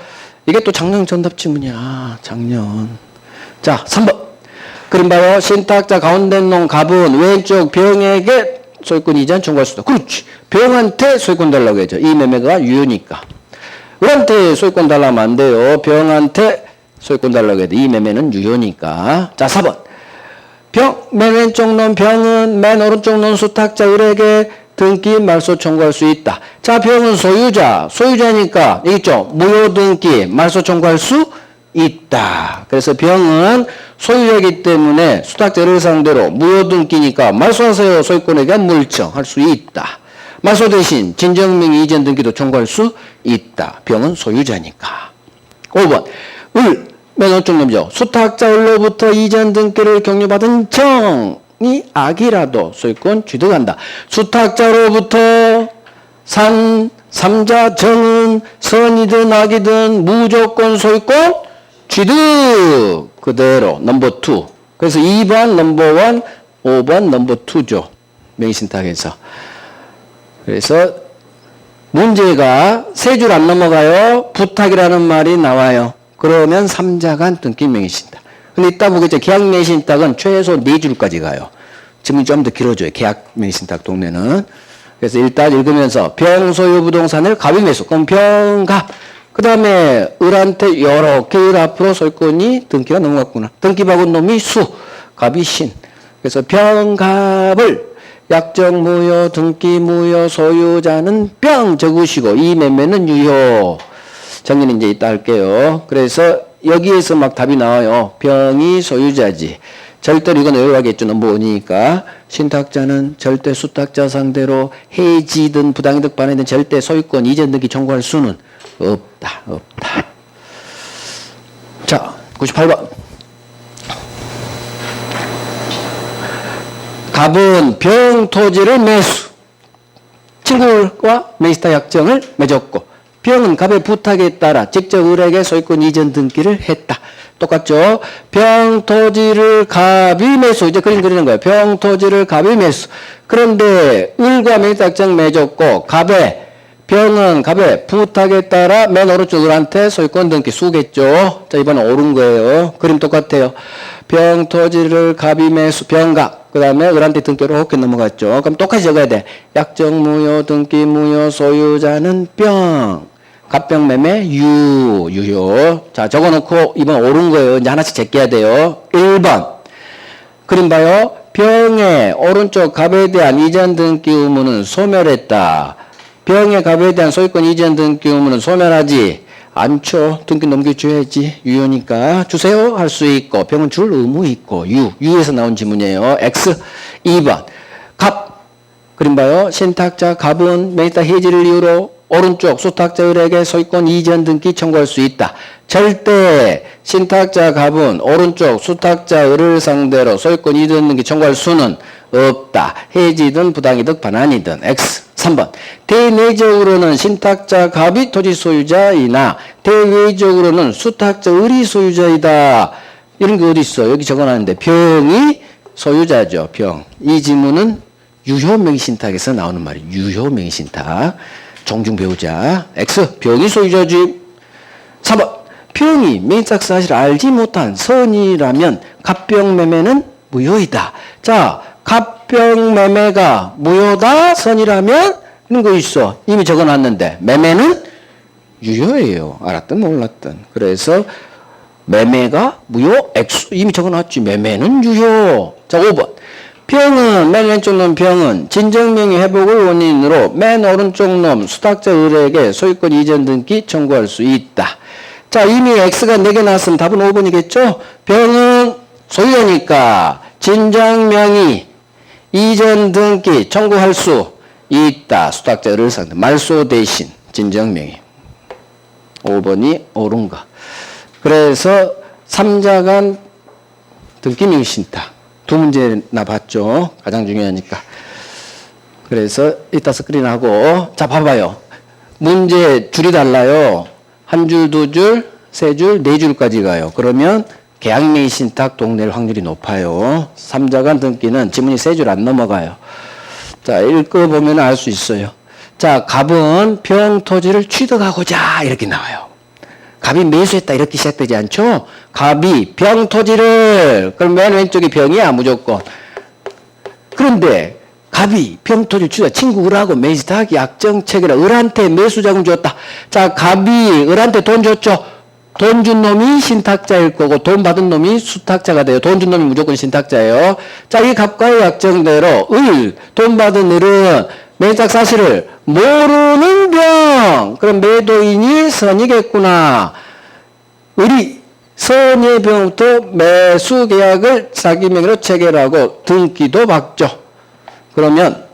이게 또 작년 정답 지문이야. 작년. 자, 3번. 그림 봐요. 신탁자 가운데 놈 갑은 왼쪽 병에게 소유권 이전 청구할 수 있다. 그렇지. 병한테 소유권 달라고 해야죠. 이 매매가 유효니까. 을한테 소유권 달라면 안 돼요. 병한테 소유권 달라고 해야 돼. 이 매매는 유효니까. 자, 4번. 병, 맨 왼쪽 놈 병은 맨 오른쪽 놈 수탁자 을에게 등기 말소 청구할 수 있다. 자, 병은 소유자. 소유자니까 있죠. 무효 등기 말소 청구할 수 있다. 그래서 병은 소유자이기 때문에 수탁자를 상대로 무효 등기니까 말소하세요. 소유권에 대한 물청 할 수 있다. 말소 대신 진정명의 이전 등기도 청구할 수 있다. 병은 소유자니까. 5번. 을, 맨 오른쪽 놈이죠. 수탁자 을로부터 이전 등기를 경유받은 정이 악이라도 소유권 취득한다. 수탁자로부터 산 삼자 정은 선이든 악이든 무조건 소유권 취득. 그대로 넘버 2. 그래서 2번 넘버 1, 5번 넘버 2죠. 명의신탁에서. 그래서 문제가 세 줄 안 넘어가요. 부탁이라는 말이 나와요. 그러면 삼자간 등기 명의신탁. 근데 이따 보겠죠. 계약 명의신탁은 최소 4줄까지 가요. 지문이 좀 더 길어져요. 계약 명의신탁 동네는. 그래서 일단 읽으면서 병소유 부동산을 갑이 매수. 그럼 병갑. 그 다음에 을한테 요렇게 을 앞으로 소유권이 등기가 넘어갔구나. 등기 박은 놈이 수. 갑이 신. 그래서 병갑을 약정 무효, 등기 무효, 소유자는 병 적으시고 이 매매는 유효. 정리는 이제 이따 할게요. 그래서 여기에서 막 답이 나와요. 병이 소유자지. 절대로 이건 외워야겠죠. 넘버 1이니까. 신탁자는 절대 수탁자 상대로 해지든 부당이득 반환이든 절대 소유권 이전 등기 청구할 수는 없다. 자, 98번. 갑은 병 토지를 매수. 친구와 매수타 약정을 맺었고 병은 갑의 부탁에 따라 직접 을에게 소유권 이전 등기를 했다. 똑같죠? 병 토지를 갑이 매수. 이제 그림 그리는 거예요. 병 토지를 갑이 매수. 그런데 을과 매수타 약정 맺었고 갑의 병은 갑의 부탁에 따라 맨 오른쪽 을한테 소유권 등기 수겠죠. 자, 이번엔 옳은 거예요. 그림 똑같아요. 병 토지를 갑이 매수 병갑 그 다음에 을한테 등기로 이렇게 넘어갔죠. 그럼 똑같이 적어야 돼. 약정 무효 등기 무효 소유자는 병 갑병 매매 유효. 자, 적어놓고 이번 옳은 거예요. 이제 하나씩 제껴야 돼요. 1번 그림 봐요. 병의 오른쪽 갑에 대한 이전 등기 의무는 소멸했다. 병의 갑에 대한 소유권 이전 등기 의무는 소멸하지 않죠. 등기 넘겨줘야지. 유효니까 주세요 할 수 있고 병은 줄 의무 있고 유에서 나온 지문이에요. X 2번 갑 그림 봐요. 신탁자 갑은 매입다 해지를 이유로 오른쪽 수탁자 을에게 소유권 이전 등기 청구할 수 있다. 절대 신탁자 갑은 오른쪽 수탁자 을을 상대로 소유권 이전 등기 청구할 수는 없다. 해지든 부당이득 반환이든. X 3번 대내적으로는 신탁자 갑이 토지 소유자이나 대외적으로는 수탁자 을이 소유자이다. 이런 게 어디 있어? 여기 적어놨는데 병이 소유자죠. 병. 이 지문은 유효명의신탁에서 나오는 말이에요. 유효명의신탁. 종중 배우자. X. 병이 소유자지. 3번. 병이 매입 사실을 알지 못한 선이라면 갑병 매매는 무효이다. 자, 갑병 매매가 무효다 선이라면 이런 거 있어. 이미 적어놨는데 매매는 유효예요. 알았든 몰랐든. 그래서 매매가 무효 X. 이미 적어놨지. 매매는 유효. 자, 5번. 병은 맨 왼쪽 놈 병은 진정명의 회복을 원인으로 맨 오른쪽 놈 수탁자 을에게 소유권 이전 등기 청구할 수 있다. 자, 이미 X가 4개 나왔으면 답은 5번이겠죠? 병은 소유자니까 진정명의 이전 등기 청구할 수 있다. 수탁자 을을 상대 말소 대신 진정명의. 5번이 옳은 거. 그래서 3자 간 등기명의 신탁. 두 문제나 봤죠. 가장 중요하니까. 그래서 이따 스크린하고. 자, 봐봐요. 문제 줄이 달라요. 한 줄, 두 줄, 세 줄, 네 줄까지 가요. 그러면 계약명의 신탁 동낼 확률이 높아요. 3자 간 등기는 지문이 세 줄 안 넘어가요. 자, 읽어보면 알 수 있어요. 자, 갑은 병 토지를 취득하고자 이렇게 나와요. 갑이 매수했다 이렇게 시작되지 않죠? 갑이 병 토지를 그럼 맨 왼쪽이 병이야 무조건. 그런데 갑이 병 토지를 주다 친구 을하고 매수탁 약정 체결하 을한테 매수자금 줬다. 자, 갑이 을한테 돈 줬죠. 돈 준 놈이 신탁자일 거고 돈 받은 놈이 수탁자가 돼요. 돈 준 놈이 무조건 신탁자예요. 자, 이 갑과의 약정대로 돈 받은 을은 매입 사실을 모르는 병. 그럼 매도인이 선이겠구나. 을이 선의 병부터 매수 계약을 자기 명의로 체결하고 등기도 받죠. 그러면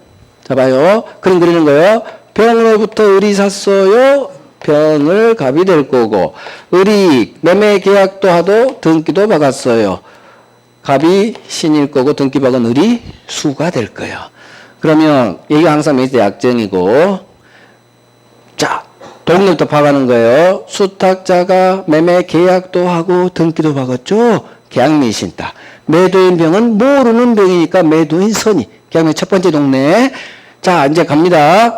자 봐요. 그림 그리는 거예요. 병으로부터 을이 샀어요. 병을 갑이 될 거고 을이 매매 계약도 하도 등기도 박았어요. 갑이 신일 거고 등기 박은 을이 수가 될 거예요. 그러면 이게 항상 매입 약정이고 자 동료부터 박아는 거예요. 수탁자가 매매 계약도 하고 등기도 박았죠. 계약명의 신탁. 매도인 병은 모르는 병이니까 매도인 선이. 계약명의 첫 번째 동네. 자, 이제 갑니다.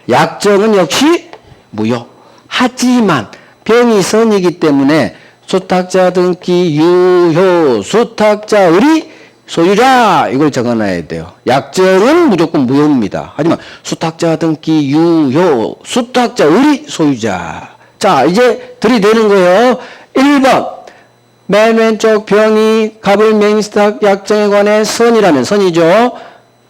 약정은 역시 무효. 하지만 병이 선이기 때문에 수탁자 등기 유효. 수탁자 을이 소유자 이걸 적어놔야 돼요. 약정은 무조건 무효입니다. 하지만 수탁자 등기 유효 수탁자 을이 소유자. 자, 이제 들이대는 거예요. 1번 맨 왼쪽 병이 갑을 맹세탁 약정에 관해 선이라면 선이죠.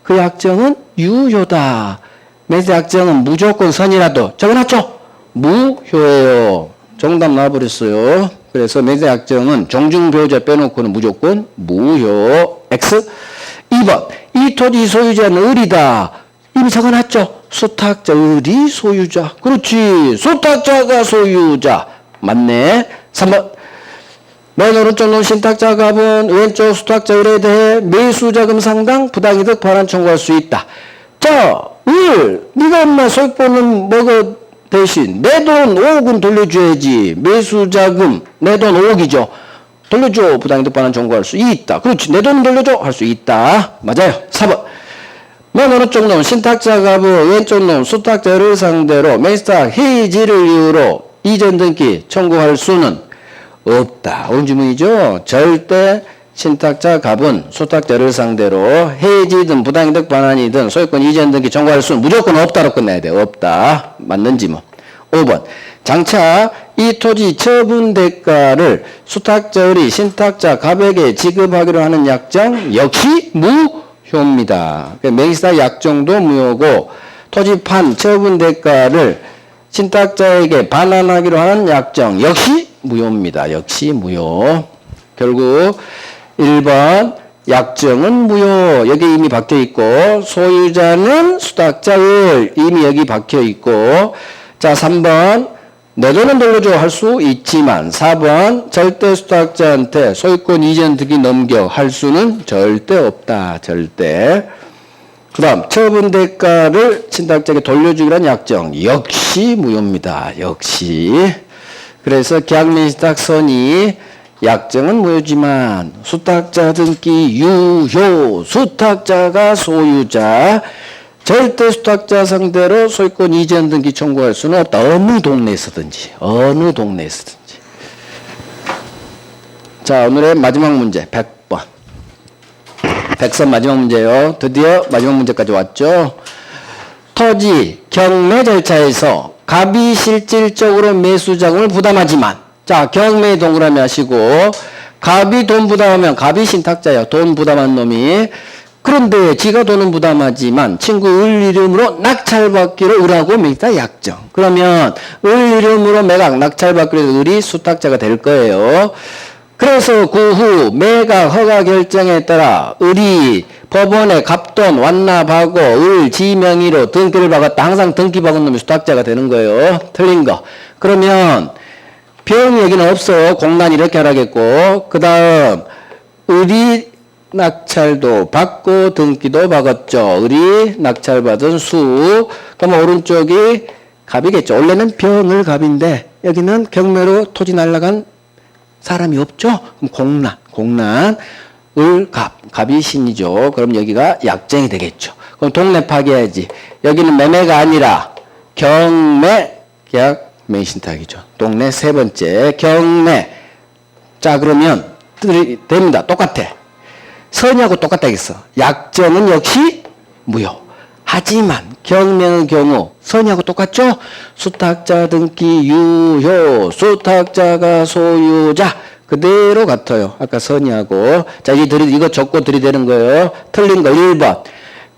그 약정은 유효다. 맹세 약정은 무조건 선이라도 적어놨죠. 무효예요. 정답 나와버렸어요. 그래서 매세 약정은 정중 배우자 빼놓고는 무조건 무효. X. 2번. 이 토지 소유자는 을이다. 이미 적어놨죠. 수탁자 을이 소유자. 그렇지. 수탁자가 소유자. 맞네. 3번. 맨 오른쪽 놈 신탁자 갑은 왼쪽 수탁자 을에 대해 매수자금 상당 부당이득 반환 청구할 수 있다. 자, 을. 네가 엄마 소유권은 먹어 대신 내 돈 5억은 돌려줘야지. 매수자금 내 돈 5억이죠. 돌려줘. 부당이득 반환 청구할 수 있다. 그렇지. 내 돈 돌려줘 할 수 있다. 맞아요. 4번 맨 오른쪽 놈 신탁자 갑은 왼쪽 놈 수탁자를 상대로 맹스탁 해지를 이유로 이전 등기 청구할 수는 없다. 옳은 질문이죠. 절대 신탁자 갑은 수탁자를 상대로 해지든 부당이득 반환이든 소유권 이전 등기 청구할 수는 무조건 없다로 끝내야 돼. 없다. 맞는지 뭐. 5번 장차 이 토지 처분 대가를 수탁자의 신탁자 갑에게 지급하기로 하는 약정 역시 무효입니다. 맹스탁 약정도 무효고 토지판 처분 대가를 신탁자에게 반환하기로 하는 약정 역시 무효입니다. 역시 무효. 결국 1번 약정은 무효. 여기 이미 박혀있고 소유자는 수탁자의 이미 여기 박혀있고 자 3번 내 돈은 돌려줘 할 수 있지만 4번 절대 수탁자한테 소유권 이전 등기 넘겨 할 수는 절대 없다. 절대. 그 다음 처분 대가를 신탁자에게 돌려주기란 약정 역시 무효입니다. 역시. 그래서 계약민신탁 선의 약정은 무효지만 수탁자 등기 유효 수탁자가 소유자 절대 수탁자 상대로 소유권 이전 등기 청구할 수는 없다. 어느 동네에서든지 어느 동네에서든지. 자 오늘의 마지막 문제 100번 100선 마지막 문제예요. 드디어 마지막 문제까지 왔죠. 토지 경매 절차에서 갑이 실질적으로 매수자금을 부담하지만 자 경매 동그라미 하시고 갑이 돈 부담하면 갑이 신탁자예요. 돈 부담한 놈이. 그런데 지가 돈은 부담하지만 친구 을 이름으로 낙찰받기로 을하고 맹스탁 약정. 그러면 을 이름으로 매각 낙찰받기로 해서 을이 수탁자가 될 거예요. 그래서 그 후 매각 허가 결정에 따라 을이 법원에 갑돈 완납하고 을 지명의로 등기를 박았다. 항상 등기 박은 놈이 수탁자가 되는 거예요. 틀린 거. 그러면 병 얘기는 없어. 공란 이렇게 하라겠고 그 다음 을이 낙찰도 받고 등기도 박았죠. 을이 낙찰받은 수. 그러면 오른쪽이 갑이겠죠. 원래는 병을 갑인데 여기는 경매로 토지 날라간 사람이 없죠. 그럼 공란 을 갑이 신이죠. 그럼 여기가 약정이 되겠죠. 그럼 동네 파기해야지. 여기는 매매가 아니라 경매 계약 맹신탁이죠. 동네 세 번째 경매. 자 그러면 됩니다. 똑같아. 선의하고 똑같다겠어. 약정은 역시 무효. 하지만 경매의 경우 선의하고 똑같죠? 수탁자 등기 유효. 수탁자가 소유자. 그대로 같아요. 아까 선의하고. 자, 이거 적고 들이대는 거예요. 틀린 거 1번.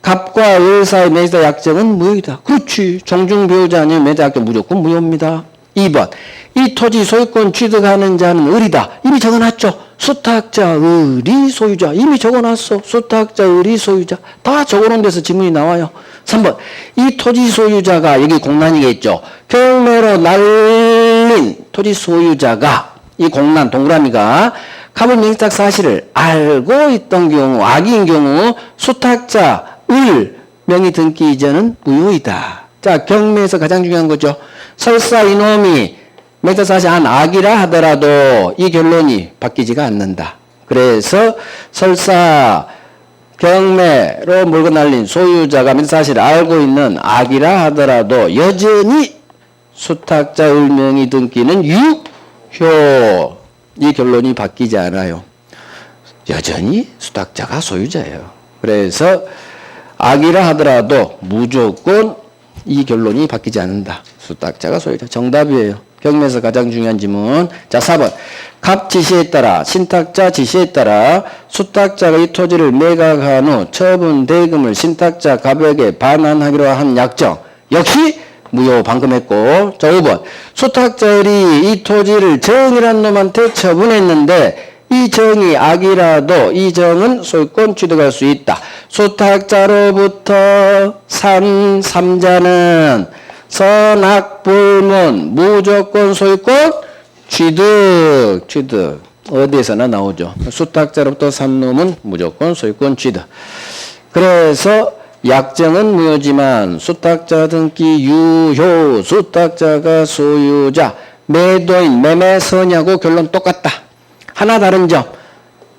갑과 을 사이 매매자 약정은 무효이다. 그렇지. 정중배우자 아니면 매매자 약정 무조건 무효입니다. 2번. 이 토지 소유권 취득하는 자는 을이다. 이미 적어놨죠. 수탁자 을이 소유자. 이미 적어놨어. 수탁자 을이 소유자. 다 적어놓은 데서 지문이 나와요. 3번. 이 토지 소유자가 여기 공란이겠죠. 경매로 날린 토지 소유자가 이 공란 동그라미가 갑을 맹스탁 사실을 알고 있던 경우 악의인 경우 수탁자 을 명의 등기 이전은 무효이다. 자 경매에서 가장 중요한 거죠. 설사 이놈이 맹스탁 사실 안 악이라 하더라도 이 결론이 바뀌지가 않는다. 그래서 설사 경매로 물건 날린 소유자가 맹스탁 사실을 알고 있는 악이라 하더라도 여전히 수탁자 을 명의 등기는 유효. 이 결론이 바뀌지 않아요. 여전히 수탁자가 소유자예요. 그래서 악이라 하더라도 무조건 이 결론이 바뀌지 않는다. 수탁자가 소유자. 정답이에요. 경매에서 가장 중요한 지문. 자 4번. 갑 지시에 따라 신탁자 지시에 따라 수탁자가 이 토지를 매각한 후 처분 대금을 신탁자 갑에게 반환하기로 한 약정. 역시 무효. 방금 했고. 자 5번. 수탁자들이 이 토지를 정이란 놈한테 처분했는데 이 정이 악이라도 이 정은 소유권 취득할 수 있다. 수탁자로부터 산 삼자는 선악불문 무조건 소유권 취득. 어디에서나 나오죠. 수탁자로부터 산 놈은 무조건 소유권 취득. 그래서 약정은 무효지만 수탁자 등기 유효. 수탁자가 소유자. 매도인 매매 선의하고 결론 똑같다. 하나 다른 점.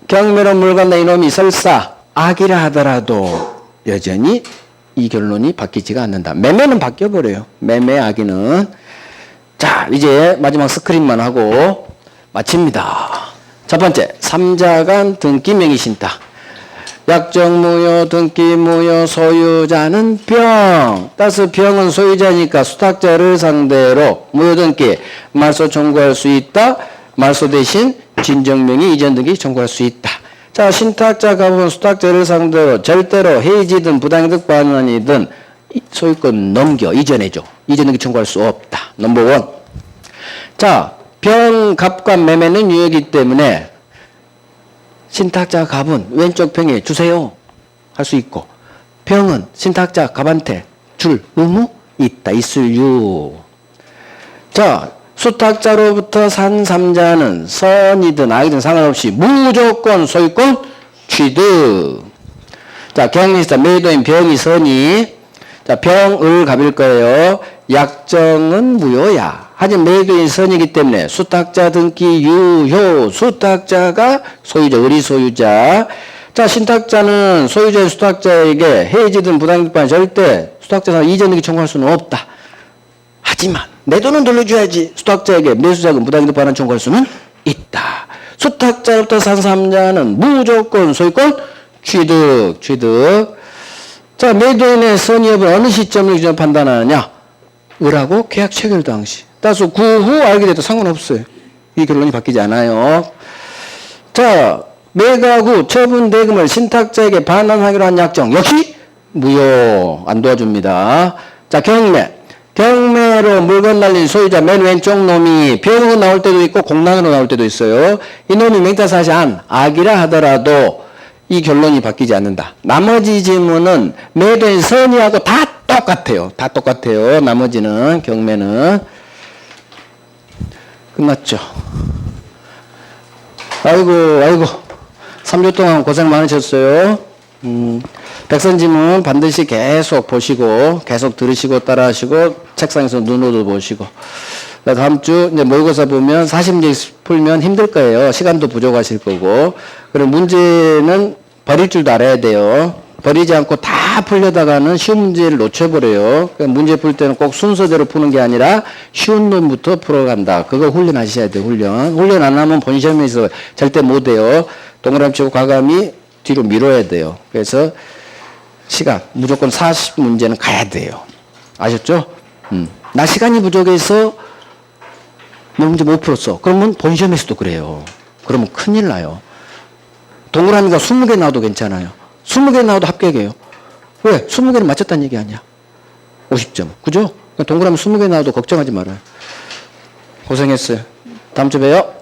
경매로 물건 낸 이놈이 설사 악이라 하더라도 여전히 이 결론이 바뀌지가 않는다. 매매는 바뀌어버려요. 매매 악의는. 자, 이제 마지막 스크린만 하고 마칩니다. 첫 번째, 삼자간 등기명의 신탁. 약정무효, 등기무효, 소유자는 병. 따라서 병은 소유자니까 수탁자를 상대로 무효등기, 말소 청구할 수 있다. 말소 대신 진정명의 이전 등기 청구할 수 있다. 자, 신탁자 갑은 수탁자를 상대로 절대로 해지든 부당이득 반환이든 소유권 넘겨 이전해줘. 이전 등기 청구할 수 없다. 넘버 원. 자, 병, 갑과 매매는 유효이기 때문에 신탁자 갑은 왼쪽 병에 주세요 할 수 있고, 병은 신탁자 갑한테 줄 의무 있다. 있을 유. 자, 수탁자로부터 산 삼자는 선이든 악이든 상관없이 무조건 소유권 취득. 자, 경리사 매도인 병이 선이. 자, 병을 갑일 거예요. 약정은 무효야. 하지만 매도인 선이기 때문에 수탁자 등기 유효. 수탁자가 소유자, 의리 소유자. 자, 신탁자는 소유자의 수탁자에게 해지든 부당이득 절대 수탁자가 이전 등기 청구할 수는 없다. 하지만 내 돈은 돌려줘야지. 수탁자에게 매수자금 부당이득 반환 청구할 수는 있다. 수탁자로부터 산 삼자는 무조건 소유권 취득. 자, 매도인의 선의 여부는 어느 시점을 기준으로 판단하느냐? 을하고 계약 체결 당시. 따라서 그 후 알게 돼도 상관없어요. 이 결론이 바뀌지 않아요. 자, 매각 후 처분 대금을 신탁자에게 반환하기로 한 약정 역시 무효. 안 도와줍니다. 자, 경매로 물건 날린 소유자 맨 왼쪽 놈이 병으로 나올 때도 있고 공란으로 나올 때도 있어요. 이 놈이 맹타사시 안 악이라 하더라도 이 결론이 바뀌지 않는다. 나머지 지문은 매도인 선의하고 다 똑같아요. 나머지는 경매는. 끝났죠. 아이고 3주 동안 고생 많으셨어요. 백선지문 반드시 계속 보시고 계속 들으시고 따라하시고 책상에서 눈으로 보시고. 다음 주 이제 모의고사 보면 40문제 풀면 힘들 거예요. 시간도 부족하실 거고. 그럼 문제는 버릴 줄도 알아야 돼요. 버리지 않고 다 풀려다가는 쉬운 문제를 놓쳐버려요. 그러니까 문제 풀 때는 꼭 순서대로 푸는 게 아니라 쉬운 놈부터 풀어간다. 그거 훈련하셔야 돼요. 훈련 안 하면 본 시험에서 절대 못 해요. 동그라미 치고 과감히 뒤로 밀어야 돼요. 그래서 시간 무조건 40문제는 가야 돼요. 아셨죠? 나 시간이 부족해서 문제 못 풀었어. 그러면 본 시험에서도 그래요. 그러면 큰일 나요. 동그라미가 20개 나와도 괜찮아요. 20개 나와도 합격이에요. 왜? 20개는 맞췄다는 얘기 아니야. 50점. 그죠? 동그라미 20개 나와도 걱정하지 말아요. 고생했어요. 다음 주에 봬요.